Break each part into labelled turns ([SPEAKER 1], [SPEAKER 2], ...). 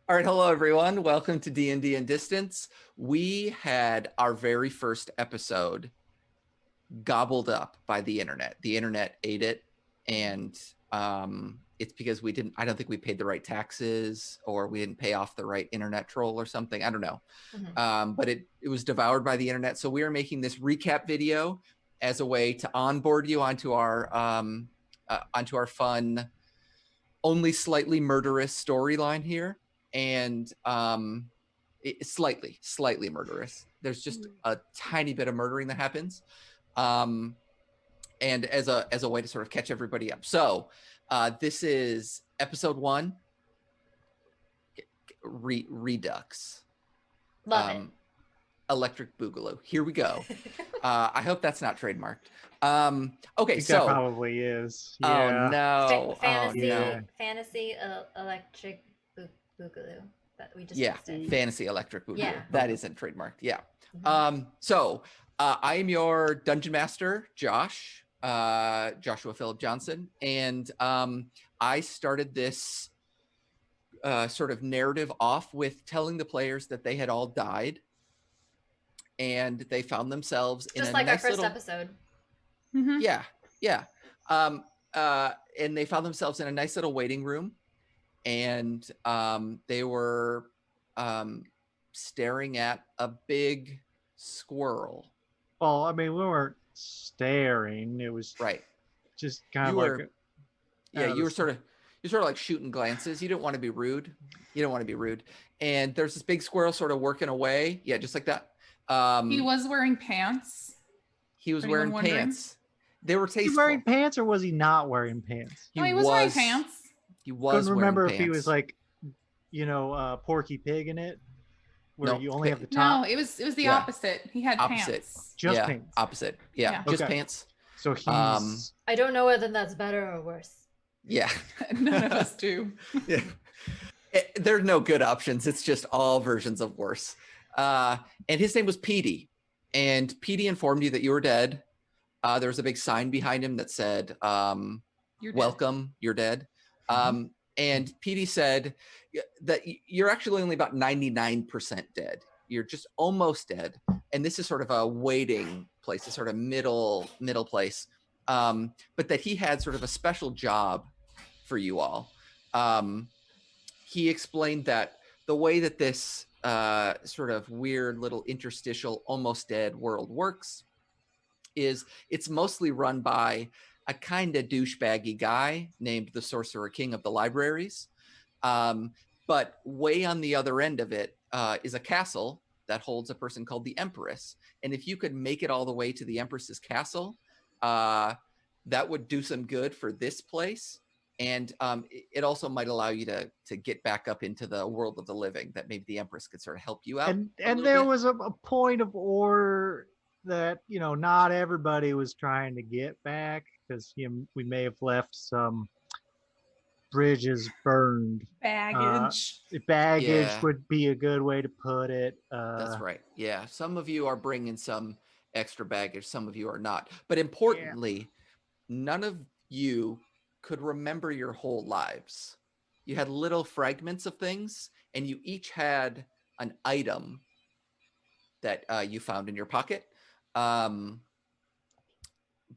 [SPEAKER 1] All right, hello everyone. Welcome to DnDnDistance. We had our very first episode gobbled up by the internet. The internet ate it, and it's because we didn't. I don't think we paid the right taxes, or we didn't pay off the right internet troll or something. I don't know. But it was devoured by the internet. So we are making this recap video as a way to onboard you onto our fun, only slightly murderous storyline here. And it's slightly murderous. There's just a tiny bit of murdering that happens, and as a way to sort of catch everybody up. So this is episode 1, Redux.
[SPEAKER 2] Love it.
[SPEAKER 1] Electric Boogaloo. Here we go. I hope that's not trademarked. Okay, so
[SPEAKER 3] that probably is. Yeah.
[SPEAKER 1] Oh no!
[SPEAKER 2] Fantasy electric boogaloo that we just listed.
[SPEAKER 1] Fantasy electric boogaloo.
[SPEAKER 2] Yeah.
[SPEAKER 1] That isn't trademarked. Yeah. So I am your dungeon master, Josh, Joshua Philip Johnson, and I started this sort of narrative off with telling the players that they had all died, and they found themselves in
[SPEAKER 2] just
[SPEAKER 1] a
[SPEAKER 2] like
[SPEAKER 1] nice
[SPEAKER 2] our first
[SPEAKER 1] little...
[SPEAKER 2] episode.
[SPEAKER 1] Yeah. And they found themselves in a nice little waiting room, and they were staring at a big squirrel.
[SPEAKER 3] Well, I mean, we weren't staring. It was
[SPEAKER 1] right.
[SPEAKER 3] Just kind of
[SPEAKER 1] you were sort of like shooting glances. You didn't want to be rude. And there's this big squirrel sort of working away. Yeah, just like that.
[SPEAKER 4] He was wearing pants.
[SPEAKER 1] He was wearing pants. They were tasteful.
[SPEAKER 3] Was he wearing pants or was he not wearing pants?
[SPEAKER 4] He was wearing pants.
[SPEAKER 1] He was.
[SPEAKER 3] Couldn't remember
[SPEAKER 1] wearing
[SPEAKER 3] if
[SPEAKER 1] pants.
[SPEAKER 3] he was like, Porky Pig in it, where you only have the top.
[SPEAKER 4] No, it was the opposite. He had pants.
[SPEAKER 3] Just pants.
[SPEAKER 1] Opposite. Yeah. Just pants.
[SPEAKER 3] So he's.
[SPEAKER 2] I don't know whether that's better or worse.
[SPEAKER 1] Yeah.
[SPEAKER 4] None of us do.
[SPEAKER 1] Yeah. There are no good options. It's just all versions of worse. And his name was Petey. And Petey informed you that you were dead. There was a big sign behind him that said, welcome, you're dead. And Petey said that you're actually only about 99% dead. You're just almost dead. And this is sort of a waiting place, a sort of middle place. But that he had sort of a special job for you all. He explained that the way that this sort of weird little interstitial almost dead world works is it's mostly run by a kind of douchebaggy guy named the Sorcerer King of the Libraries. But way on the other end of it is a castle that holds a person called the Empress. And if you could make it all the way to the Empress's castle, that would do some good for this place. And it also might allow you to get back up into the world of the living, that maybe the Empress could sort of help you out.
[SPEAKER 3] And there was a point of order that, not everybody was trying to get back, because we may have left some bridges burned.
[SPEAKER 4] Baggage.
[SPEAKER 3] Would be a good way to put it.
[SPEAKER 1] That's right. Yeah. Some of you are bringing some extra baggage. Some of you are not. But importantly, none of you could remember your whole lives. You had little fragments of things, and you each had an item that you found in your pocket.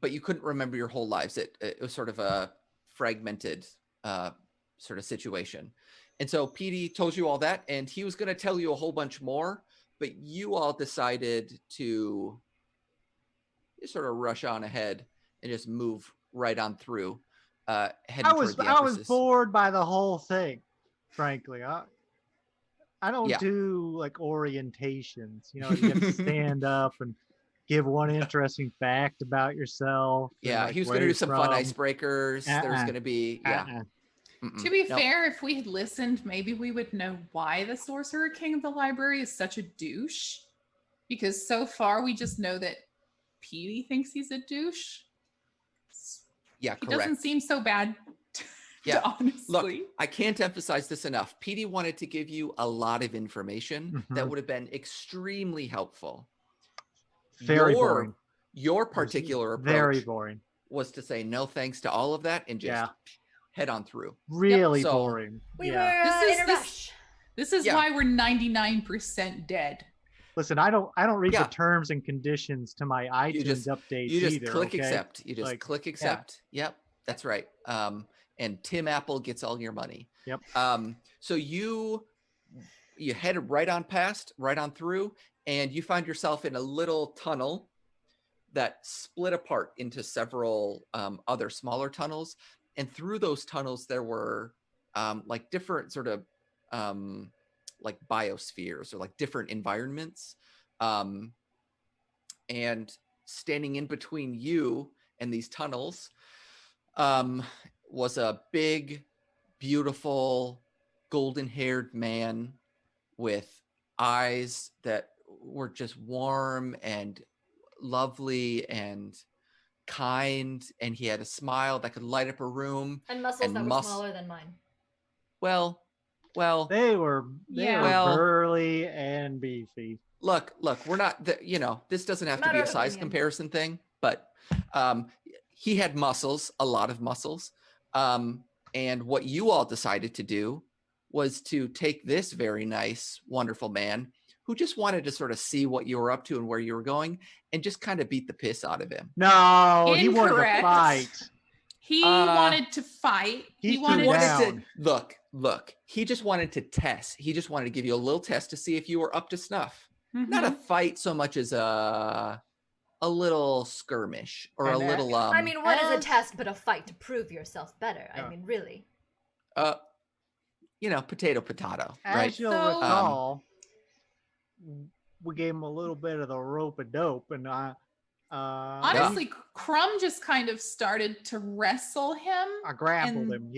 [SPEAKER 1] But you couldn't remember your whole lives. It was sort of a fragmented sort of situation. And so Petey told you all that, and he was going to tell you a whole bunch more, but you all decided to just sort of rush on ahead and just move right on through. I
[SPEAKER 3] was bored by the whole thing, frankly. I don't do like orientations. You have to stand up and give one interesting fact about yourself.
[SPEAKER 1] Yeah, he was going to do some fun icebreakers. There's going to be,
[SPEAKER 4] To be fair, if we had listened, maybe we would know why the Sorcerer King of the Library is such a douche. Because so far, we just know that Petey thinks he's a douche.
[SPEAKER 1] Yeah,
[SPEAKER 4] he
[SPEAKER 1] correct.
[SPEAKER 4] Doesn't seem so bad. Honestly.
[SPEAKER 1] Look, I can't emphasize this enough. Petey wanted to give you a lot of information that would have been extremely helpful.
[SPEAKER 3] Very boring.
[SPEAKER 1] Your particular approach
[SPEAKER 3] very boring
[SPEAKER 1] was to say no thanks to all of that and just head on through.
[SPEAKER 3] Really boring.
[SPEAKER 2] We were in a rush.
[SPEAKER 4] This is why we're 99% dead.
[SPEAKER 3] Listen, I don't read the terms and conditions to my iTunes updates.
[SPEAKER 1] You just
[SPEAKER 3] either,
[SPEAKER 1] click
[SPEAKER 3] okay?
[SPEAKER 1] accept. You just click accept. Yep, that's right. And Tim Apple gets all your money.
[SPEAKER 3] Yep.
[SPEAKER 1] So you head right on past, right on through, and you find yourself in a little tunnel that split apart into several other smaller tunnels. And through those tunnels, there were like different sort of like biospheres or like different environments. And standing in between you and these tunnels was a big, beautiful, golden-haired man with eyes that were just warm and lovely and kind, and he had a smile that could light up a room.
[SPEAKER 2] And muscles that were smaller than mine.
[SPEAKER 1] Well,
[SPEAKER 3] they were burly and beefy.
[SPEAKER 1] Look, we're not, this doesn't have to be a size comparison thing, but he had muscles, a lot of muscles. And what you all decided to do was to take this very nice, wonderful man who just wanted to sort of see what you were up to and where you were going and just kind of beat the piss out of him.
[SPEAKER 3] No, he wanted to fight.
[SPEAKER 4] He wanted to fight.
[SPEAKER 3] He wanted
[SPEAKER 1] to look. He just wanted to test. He just wanted to give you a little test to see if you were up to snuff. Mm-hmm. Not a fight so much as a little skirmish or a little.
[SPEAKER 2] I mean, what is a test but a fight to prove yourself better? I mean, really.
[SPEAKER 1] Potato, right?
[SPEAKER 3] As you'll recall, we gave him a little bit of the rope-a-dope, and
[SPEAKER 4] honestly, Crumb just kind of started to wrestle him.
[SPEAKER 3] I grappled him.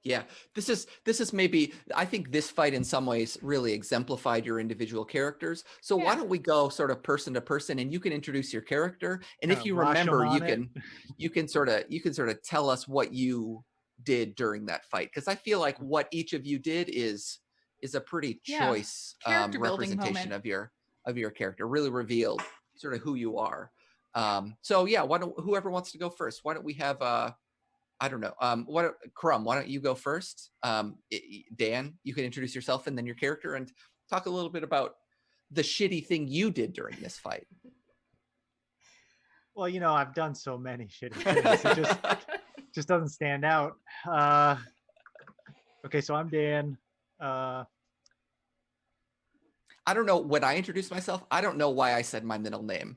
[SPEAKER 1] Yeah. This is maybe, I think this fight in some ways really exemplified your individual characters. So why don't we go sort of person to person, and you can introduce your character, and if you remember, you can sort of tell us what you did during that fight, because I feel like what each of you did is a pretty choice representation of your character. Really revealed sort of who you are. So yeah, whoever wants to go first, why don't we have I don't know. Crumb, why don't you go first? Dan, you can introduce yourself and then your character and talk a little bit about the shitty thing you did during this fight.
[SPEAKER 3] Well, I've done so many shitty things. It just doesn't stand out. Okay, so I'm Dan.
[SPEAKER 1] I don't know. When I introduced myself, I don't know why I said my middle name.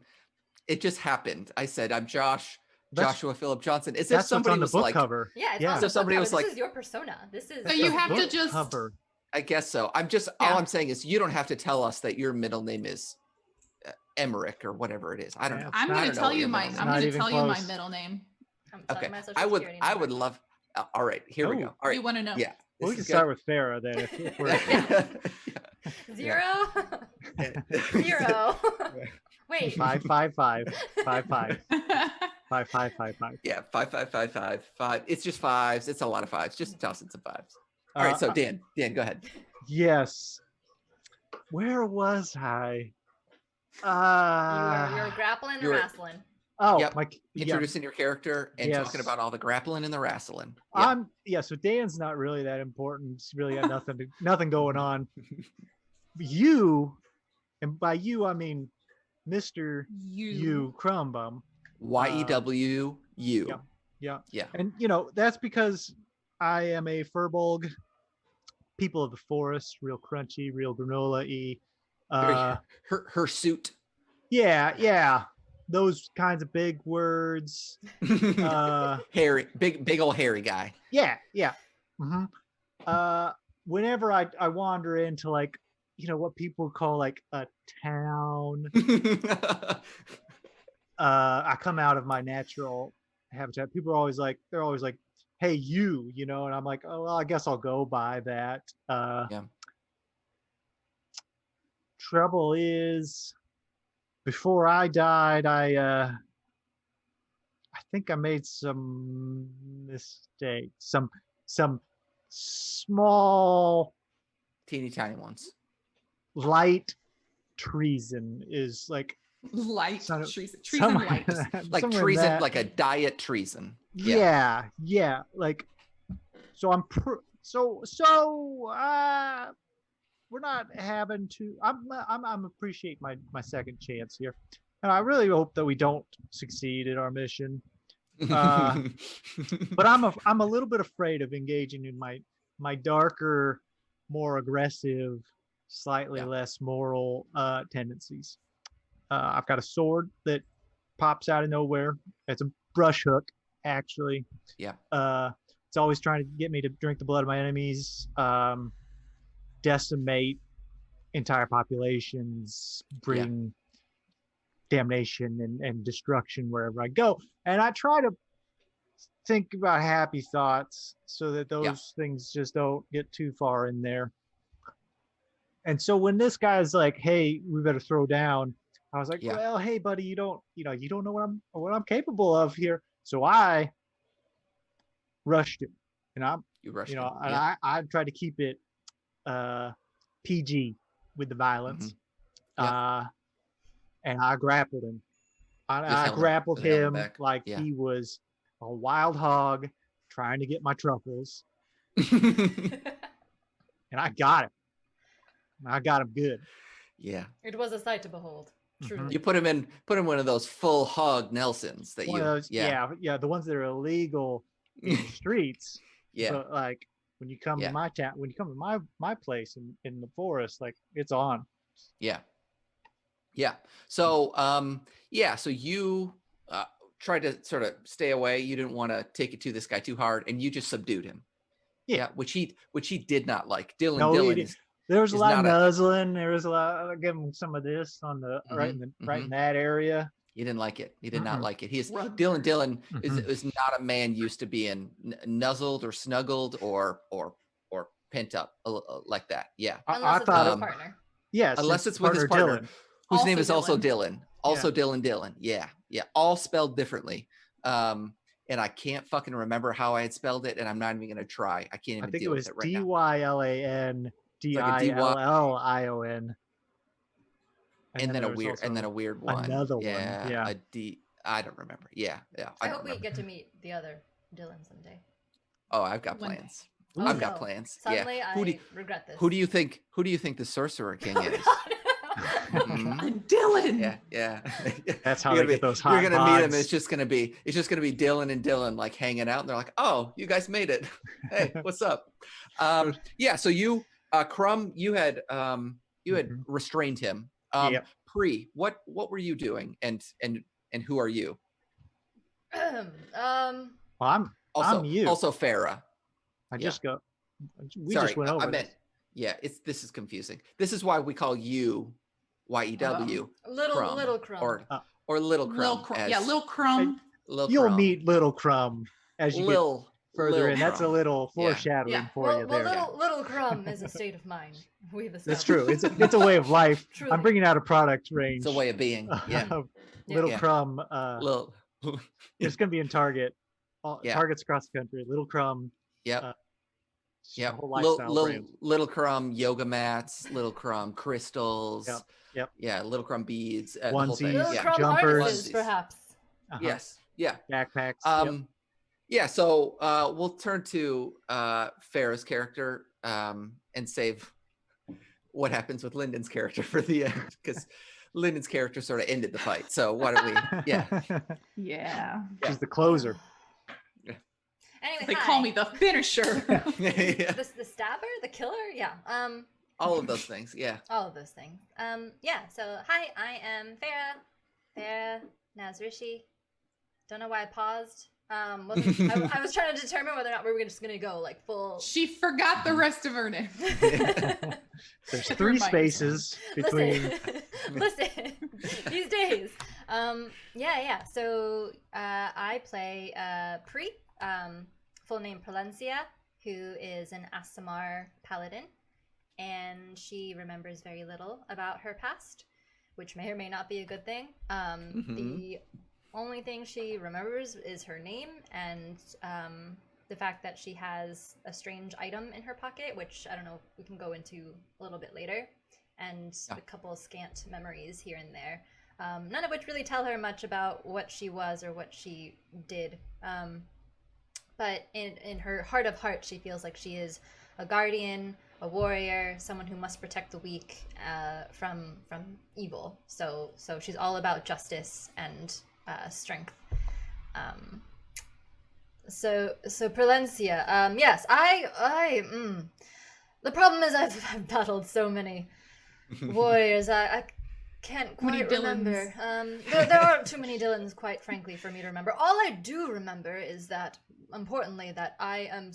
[SPEAKER 1] It just happened. I said, I'm Joshua Philip Johnson. Is if somebody was like,
[SPEAKER 3] cover.
[SPEAKER 2] Yeah, it's on the book cover. This is your persona. This is.
[SPEAKER 4] So you have to just.
[SPEAKER 3] Cover.
[SPEAKER 1] I guess so. All I'm saying is you don't have to tell us that your middle name is Emmerich or whatever it is. I don't know.
[SPEAKER 4] I'm going to tell you my middle name.
[SPEAKER 1] Okay. I would love. All right. Here we go. All right.
[SPEAKER 4] You want to know?
[SPEAKER 1] Yeah.
[SPEAKER 3] Well, we can start with Farah then. If we're...
[SPEAKER 2] Zero. 0. Wait.
[SPEAKER 3] 5 5 5 5 5 5 5 5 5.
[SPEAKER 1] Yeah, 5 5 5 5 5. It's just fives. It's a lot of fives. Just toss in some fives. All right, so Dan, go ahead.
[SPEAKER 3] Yes. Where was I?
[SPEAKER 2] You were grappling and wrestling.
[SPEAKER 3] Oh,
[SPEAKER 1] yep. Introducing your character and talking about all the grappling and the wrestling.
[SPEAKER 3] Yep. So Dan's not really that important. He's really got nothing going on. You, and by you I mean Mr. You Crumbum.
[SPEAKER 1] YEWU.
[SPEAKER 3] Yeah. And that's because I am a Furbolg, people of the forest, real crunchy, real granola-y.
[SPEAKER 1] Her suit.
[SPEAKER 3] Yeah. Those kinds of big words.
[SPEAKER 1] Hairy, big old hairy guy.
[SPEAKER 3] Yeah. Mm-hmm. Whenever I wander into what people call like a town, I come out of my natural habitat. People are always like, hey, you, and I'm like, oh, well, I guess I'll go by that. Trouble is, before I died, I think I made some mistakes, some small,
[SPEAKER 1] teeny tiny ones.
[SPEAKER 3] Light treason is like
[SPEAKER 4] light treason, light,
[SPEAKER 1] like treason, like a diet treason.
[SPEAKER 3] Yeah. Like, so I'm we're not having to. I'm appreciate my second chance here, and I really hope that we don't succeed in our mission. But I'm a little bit afraid of engaging in my darker, more aggressive, slightly less moral tendencies. I've got a sword that pops out of nowhere. It's a brush hook, actually.
[SPEAKER 1] Yeah.
[SPEAKER 3] It's always trying to get me to drink the blood of my enemies, decimate entire populations, bring damnation and destruction wherever I go. And I try to think about happy thoughts so that those things just don't get too far in there. And so when this guy's like, "Hey, we better throw down," I was like, "Well, hey, buddy, you don't know what I'm capable of here." So I rushed him, and I tried to keep it PG with the violence. And I grappled him. I grappled him like he was a wild hog trying to get my truffles. And I got him. I got him good.
[SPEAKER 1] Yeah.
[SPEAKER 2] It was a sight to behold. Truly.
[SPEAKER 1] You put him in one of those full hog Nelsons that
[SPEAKER 3] the ones that are illegal in the streets.
[SPEAKER 1] Yeah.
[SPEAKER 3] But like when you come to my town, when you come to my place in the forest, like it's on.
[SPEAKER 1] Yeah. Yeah. So so you tried to sort of stay away. You didn't want to take it to this guy too hard, and you just subdued him. Yeah, which he did not like. Dylan
[SPEAKER 3] there was a lot of nuzzling. There was a lot. I'll give him some of this on the right in that area.
[SPEAKER 1] He didn't like it. He did not like it. Dylan is not a man used to being nuzzled or snuggled or pent up like that. Yeah.
[SPEAKER 2] Unless it's with his partner.
[SPEAKER 3] Yes.
[SPEAKER 1] Unless it's with his partner,
[SPEAKER 3] Dylan.
[SPEAKER 1] whose name is also Dylan. Also Dylan. Yeah. Yeah. All spelled differently. And I can't fucking remember how I had spelled it, and I'm not even gonna try. I can't even deal with it right now.
[SPEAKER 3] DYLAN DILLION.
[SPEAKER 1] And then a weird one.
[SPEAKER 3] Another one. Yeah.
[SPEAKER 1] A D. I don't remember. Yeah.
[SPEAKER 2] I hope we get to meet the other Dylan someday.
[SPEAKER 1] Oh, I've got plans. I've got plans.
[SPEAKER 2] Suddenly, I regret this.
[SPEAKER 1] Who do you think the Sorcerer King is?
[SPEAKER 4] Dylan.
[SPEAKER 1] Yeah.
[SPEAKER 3] That's how they get those hot.
[SPEAKER 1] You're gonna meet him. It's just gonna be Dylan and Dylan like hanging out, and they're like, "Oh, you guys made it. Hey, what's up?" So you, Crumb, you had restrained him. Pre, what were you doing, and who are you?
[SPEAKER 3] Well, I'm you.
[SPEAKER 1] Also Farah.
[SPEAKER 3] Just went over.
[SPEAKER 1] I meant. Yeah, this is confusing. This is why we call you YEW.
[SPEAKER 2] Little Crumb.
[SPEAKER 1] Or Little Crumb.
[SPEAKER 4] Little Crumb.
[SPEAKER 3] You'll meet Little Crumb as you get further in. That's a little foreshadowing for you there.
[SPEAKER 2] Little Crumb is a state of mind.
[SPEAKER 3] That's true. It's a way of life.
[SPEAKER 2] Truly.
[SPEAKER 3] I'm bringing out a product range.
[SPEAKER 1] It's a way of being. Yeah.
[SPEAKER 3] Little Crumb.
[SPEAKER 1] Little.
[SPEAKER 3] It's going to be in Target. Targets across the country. Little Crumb.
[SPEAKER 1] Yep. Little Crumb yoga mats, Little Crumb crystals.
[SPEAKER 3] Yep.
[SPEAKER 1] Yeah, Little Crumb beads.
[SPEAKER 3] Onesies,
[SPEAKER 2] Little Crumb
[SPEAKER 3] jumpers,
[SPEAKER 2] perhaps.
[SPEAKER 1] Yes. Yeah.
[SPEAKER 3] Backpacks.
[SPEAKER 1] Yeah. So we'll turn to Farah's character and save what happens with Lyndon's character for the end, because Lyndon's character sort of ended the fight. So why don't we?
[SPEAKER 4] Yeah.
[SPEAKER 3] She's the closer.
[SPEAKER 2] Anyway,
[SPEAKER 4] they call me the finisher.
[SPEAKER 2] The stabber, the killer,
[SPEAKER 1] all of those things,
[SPEAKER 2] all of those things. So hi, I am Farah Nazrishi. Don't know why I paused. I was trying to determine whether or not we were just gonna go like full.
[SPEAKER 4] She forgot the rest of her name.
[SPEAKER 3] There's 3 spaces between.
[SPEAKER 2] Listen, these days. So I play Pri. Full name Palencia, who is an Asimar paladin, and she remembers very little about her past, which may or may not be a good thing. The only thing she remembers is her name and the fact that she has a strange item in her pocket, which I don't know, we can go into a little bit later, and a couple scant memories here and there, none of which really tell her much about what she was or what she did. but in her heart of hearts, she feels like she is a guardian, a warrior, someone who must protect the weak from evil. So she's all about justice and strength. So Prolencia, yes, the problem is I've battled so many warriors. I can't quite remember. There aren't too many Dylans, quite frankly, for me to remember. All I do remember is that, importantly, that I am,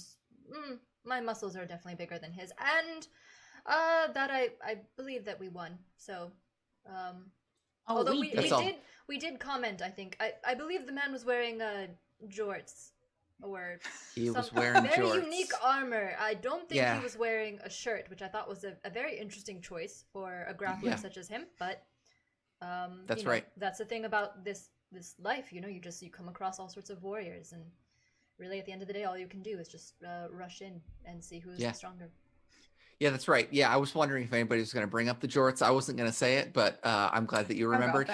[SPEAKER 2] my muscles are definitely bigger than his, and that I believe that we won. So, although we did comment, I think I believe the man was wearing jorts. Or
[SPEAKER 1] he was wearing
[SPEAKER 2] very
[SPEAKER 1] jorts.
[SPEAKER 2] unique armor. I don't think he was wearing a shirt, which I thought was a very interesting choice for a grappler such as him. But
[SPEAKER 1] that's right.
[SPEAKER 2] That's the thing about this life. You come across all sorts of warriors, and really at the end of the day, all you can do is just rush in and see who's stronger.
[SPEAKER 1] Yeah, that's right. Yeah, I was wondering if anybody was going to bring up the jorts. I wasn't going to say it, but I'm glad that you remembered.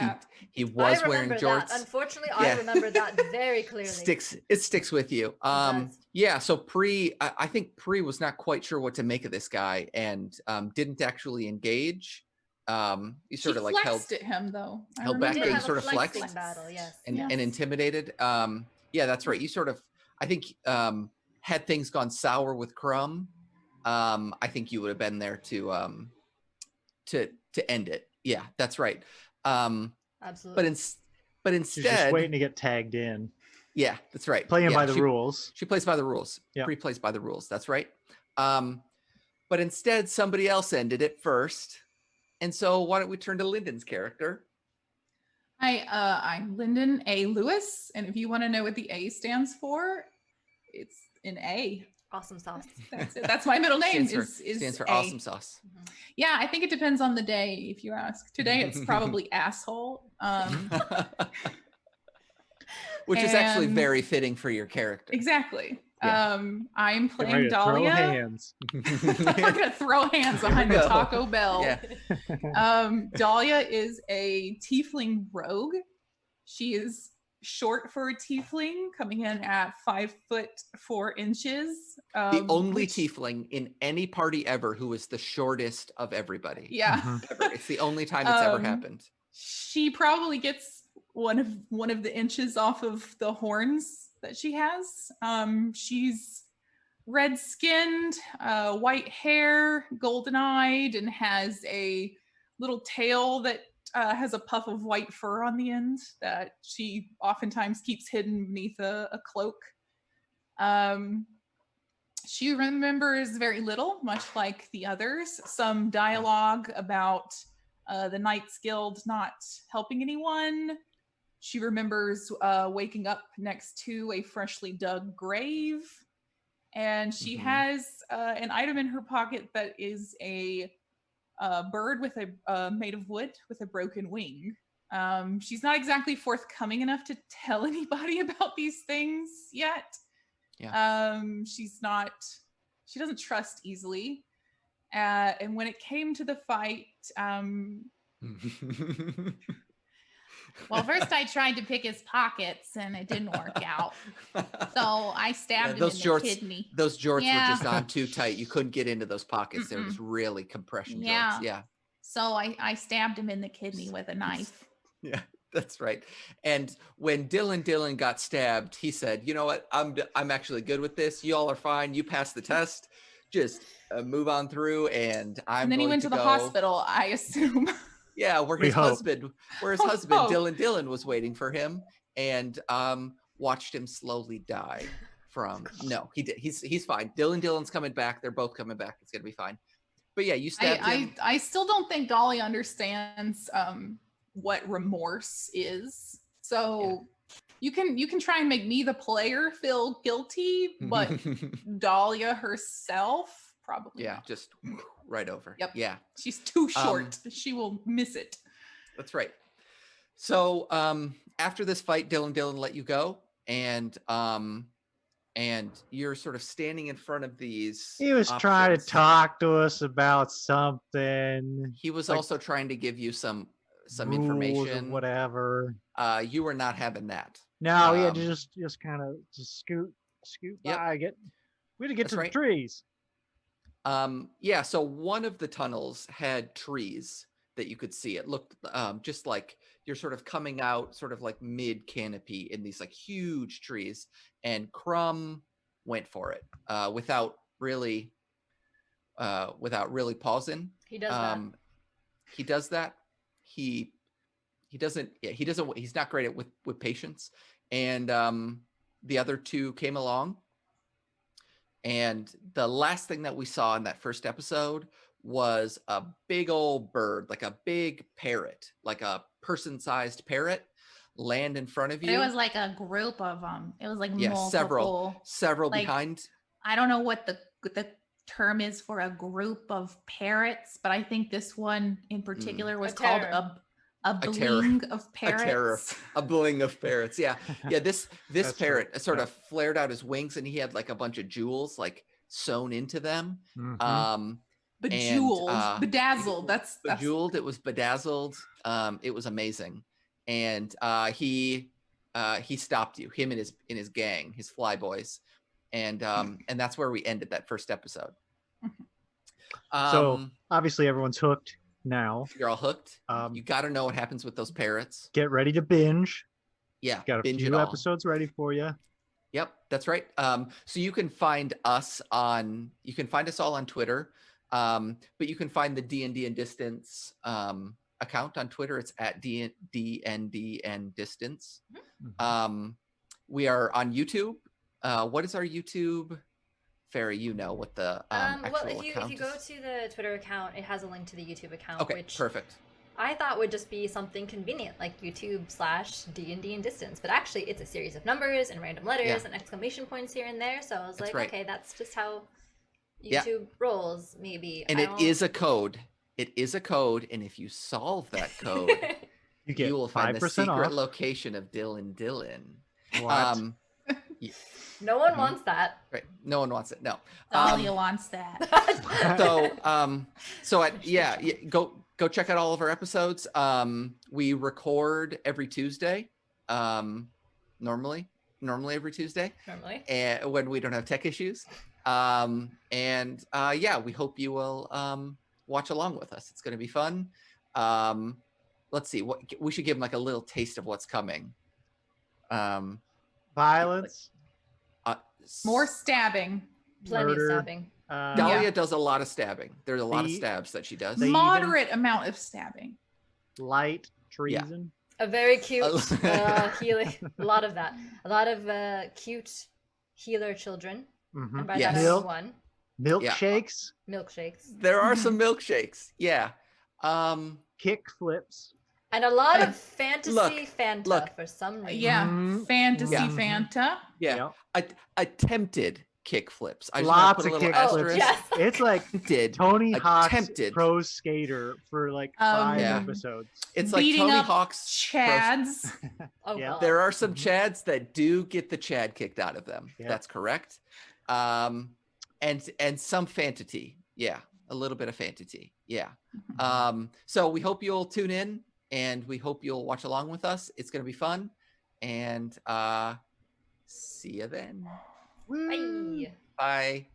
[SPEAKER 1] He was wearing jorts.
[SPEAKER 2] That. Unfortunately, I remember that very clearly.
[SPEAKER 1] It sticks with you. Yeah. So I think Pri was not quite sure what to make of this guy and didn't actually engage. He sort of like held
[SPEAKER 4] at him though.
[SPEAKER 1] Held back. He sort of flexed
[SPEAKER 2] battle, yes.
[SPEAKER 1] and intimidated. Yeah, that's right. You sort of, I think, had things gone sour with Crumb. I think you would have been there to end it. Yeah, that's right.
[SPEAKER 2] Absolutely.
[SPEAKER 1] But instead,
[SPEAKER 3] she's just waiting to get tagged in.
[SPEAKER 1] Yeah, that's right.
[SPEAKER 3] Playing by the rules.
[SPEAKER 1] She plays by the rules.
[SPEAKER 3] Yep.
[SPEAKER 1] Pri plays by the rules. That's right. But instead, somebody else ended it first. And so why don't we turn to Lyndon's character?
[SPEAKER 4] Hi, I'm Lyndon A. Lewis, and if you want to know what the A stands for, it's an A.
[SPEAKER 2] Awesome sauce.
[SPEAKER 4] That's it. That's my middle name.
[SPEAKER 1] Stands for
[SPEAKER 4] A.
[SPEAKER 1] awesome sauce.
[SPEAKER 2] Mm-hmm.
[SPEAKER 4] Yeah, I think it depends on the day. If you ask, today it's probably asshole.
[SPEAKER 1] Which is actually very fitting for your character.
[SPEAKER 4] Exactly.
[SPEAKER 1] Yeah.
[SPEAKER 4] I'm playing Dahlia.
[SPEAKER 3] Throw hands.
[SPEAKER 4] We're gonna throw hands behind the Taco Bell.
[SPEAKER 1] Yeah.
[SPEAKER 4] Dahlia is a tiefling rogue. She is short for a tiefling, coming in at 5'4".
[SPEAKER 1] The only tiefling in any party ever who is the shortest of everybody.
[SPEAKER 4] Yeah.
[SPEAKER 1] Ever. It's the only time it's ever happened.
[SPEAKER 4] She probably gets one of the inches off of the horns that she has. She's red-skinned, white hair, golden-eyed, and has a little tail that has a puff of white fur on the end that she oftentimes keeps hidden beneath a cloak. She remembers very little, much like the others. Some dialogue about the Knights Guild not helping anyone. She remembers waking up next to a freshly dug grave. And she has an item in her pocket that is a bird with made of wood with a broken wing. She's not exactly forthcoming enough to tell anybody about these things yet.
[SPEAKER 1] Yeah.
[SPEAKER 4] She doesn't trust easily. And when it came to the fight,
[SPEAKER 5] well, first I tried to pick his pockets and it didn't work out. So I stabbed him in the kidney.
[SPEAKER 1] Those jorts were just on too tight. You couldn't get into those pockets. They were just really compression jorts. Yeah.
[SPEAKER 5] So I stabbed him in the kidney with a knife.
[SPEAKER 1] Yeah, that's right. And when Dylan got stabbed, he said, "You know what? I'm actually good with this. You all are fine. You passed the test. Just move on through." And
[SPEAKER 4] then he went to the hospital, I assume.
[SPEAKER 1] Yeah, where his husband, Dylan was waiting for him and watched him slowly die from. No, he did. He's fine. Dylan's coming back. They're both coming back. It's gonna be fine. But yeah, you stabbed him.
[SPEAKER 4] I still don't think Dahlia understands what remorse is. So you can try and make me the player feel guilty, but Dahlia herself probably not.
[SPEAKER 1] Just right over.
[SPEAKER 4] Yep.
[SPEAKER 1] Yeah.
[SPEAKER 4] She's too short. She will miss it.
[SPEAKER 1] That's right. So after this fight, Dylan let you go, and you're sort of standing in front of these.
[SPEAKER 3] He was trying to talk to us about something.
[SPEAKER 1] He was also trying to give you some information,
[SPEAKER 3] whatever.
[SPEAKER 1] You were not having that.
[SPEAKER 3] No, he had to just kind of scoot Scoot
[SPEAKER 1] Yep.
[SPEAKER 3] by. We had to get
[SPEAKER 1] That's
[SPEAKER 3] to
[SPEAKER 1] right.
[SPEAKER 3] the trees.
[SPEAKER 1] Yeah, so one of the tunnels had trees that you could see. It looked just like you're sort of coming out sort of like mid canopy in these like huge trees, and Crumb went for it without really pausing.
[SPEAKER 2] He does that.
[SPEAKER 1] He does that. He doesn't he's not great at with patience. And the other two came along. And the last thing that we saw in that first episode was a big old bird, like a big parrot, like a person-sized parrot, land in front of
[SPEAKER 5] But
[SPEAKER 1] you.
[SPEAKER 5] it was like a group of them. It was like
[SPEAKER 1] Yeah,
[SPEAKER 5] multiple.
[SPEAKER 1] several
[SPEAKER 5] like,
[SPEAKER 1] behind.
[SPEAKER 5] I don't know what the term is for a group of parrots, but I think this one in particular was called a bling of parrots.
[SPEAKER 1] A bling of parrots. Yeah. Yeah. This parrot
[SPEAKER 3] true.
[SPEAKER 1] sort of flared out his wings, and he had like a bunch of jewels like sewn into them.
[SPEAKER 3] Mhm.
[SPEAKER 5] Bejeweled, bedazzled. That's
[SPEAKER 1] bejeweled. It was bedazzled. It was amazing. And he stopped you, him and his gang, his flyboys. And that's where we ended that first episode.
[SPEAKER 3] So obviously everyone's hooked now.
[SPEAKER 1] You're all hooked. You got to know what happens with those parrots.
[SPEAKER 3] Get ready to binge.
[SPEAKER 1] Yeah,
[SPEAKER 3] Got a
[SPEAKER 1] binge
[SPEAKER 3] few
[SPEAKER 1] it all.
[SPEAKER 3] episodes ready for you.
[SPEAKER 1] Yep, that's right. So you can find us all on Twitter, but you can find the DnDnDistance account on Twitter. It's at DnDnDnDistance. We are on YouTube. What is our YouTube? Fairy, you know what the
[SPEAKER 2] well, if you go to the Twitter account, it has a link to the YouTube account,
[SPEAKER 1] Okay,
[SPEAKER 2] which
[SPEAKER 1] perfect.
[SPEAKER 2] I thought would just be something convenient, like YouTube/DnDnDistance, but actually it's a series of numbers and random letters and exclamation points here and there. So I was like, okay, that's just how YouTube rolls, maybe.
[SPEAKER 1] And it is a code. It is a code, and if you solve that code, you will find the secret location of Dylan.
[SPEAKER 3] What?
[SPEAKER 2] No one wants that.
[SPEAKER 1] Right. No one wants it. No.
[SPEAKER 5] Dahlia wants that.
[SPEAKER 1] Go check out all of our episodes. We record every Tuesday. Normally every Tuesday.
[SPEAKER 2] Normally.
[SPEAKER 1] And when we don't have tech issues. We hope you will watch along with us. It's going to be fun. Let's see. What we should give them like a little taste of what's coming.
[SPEAKER 3] Violence.
[SPEAKER 5] More stabbing.
[SPEAKER 2] Plenty of stabbing.
[SPEAKER 1] Dahlia does a lot of stabbing. There's a lot of stabs that she does.
[SPEAKER 5] Moderate amount of stabbing.
[SPEAKER 3] Light treason.
[SPEAKER 2] A very cute healing. A lot of that. A lot of cute healer children.
[SPEAKER 3] Mm-hmm.
[SPEAKER 2] And by that I mean one.
[SPEAKER 3] Milkshakes.
[SPEAKER 2] Milkshakes.
[SPEAKER 1] There are some milkshakes. Yeah.
[SPEAKER 3] Kick flips.
[SPEAKER 2] And a lot of fantasy Fanta for some reason.
[SPEAKER 5] Yeah, fantasy Fanta.
[SPEAKER 1] Yeah, attempted kick flips.
[SPEAKER 3] Lots of kick flips.
[SPEAKER 2] Yes.
[SPEAKER 3] It's like Tony Hawk's pro skater for like 5 episodes.
[SPEAKER 1] It's like
[SPEAKER 5] beating
[SPEAKER 1] Tony
[SPEAKER 5] up
[SPEAKER 1] Hawk's
[SPEAKER 5] Chads.
[SPEAKER 2] God.
[SPEAKER 1] There are some Chads that do get the Chad kicked out of them. Yeah. That's correct. And some fantasy. Yeah, a little bit of fantasy. Yeah. So we hope you'll tune in. And we hope you'll watch along with us. It's going to be fun. And see you then.
[SPEAKER 2] Bye.
[SPEAKER 1] Bye.